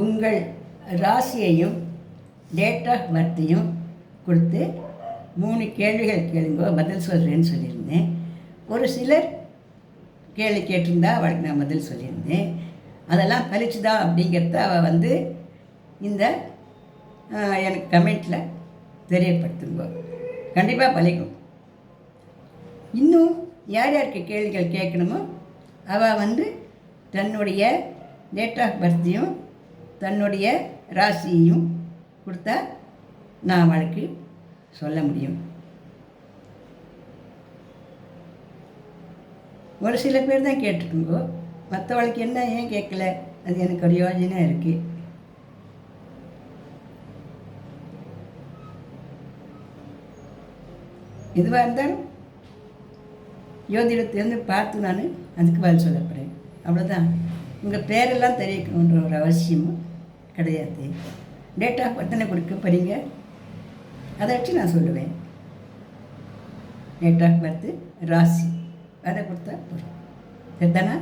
உங்கள் ராசியையும் date of பர்த்தையும் கொடுத்து 3 கேள்விகள் கேளுங்க, பதில் சொல்கிறேன்னு சொல்லியிருந்தேன். ஒரு சிலர் கேள்வி கேட்டிருந்தா அவளுக்கு நான் பதில் சொல்லியிருந்தேன். அதெல்லாம் பலிச்சுதா அப்படிங்கிறத அவள் இந்த எனக்கு கமெண்ட்டில் தெரியப்படுத்துங்க. கண்டிப்பாக பலிக்கும். இன்னும் யார் யாருக்கு கேள்விகள் கேட்கணுமோ அவள் தன்னுடைய டேட் ஆஃப் பர்த்தையும் தன்னுடைய ராசியையும் கொடுத்தா நான் அவளுக்கு சொல்ல முடியும். ஒரு சில பேர் தான் கேட்டுருக்குங்கோ, மற்றவளுக்கு என்ன ஏன் கேட்கல, அது எனக்கு ஒரு யோஜனை இருக்குது. எதுவாக இருந்தாலும் ஜோதிடத்திலேருந்து பார்த்து நான் அதுக்கு பதில் சொல்ல போகிறேன். அவ்வளோதான். உங்கள் பேரெல்லாம் தெரிவிக்கணுன்ற ஒரு அவசியமும் கிடையாது. டேட் ஆஃப் பர்த்தனை கொடுக்க போகிறீங்க, அதை வச்சு நான் சொல்லுவேன். டேட் ஆஃப் பர்த்து, ராசி, அதை கொடுத்தா போகிறோம். சரிதானா?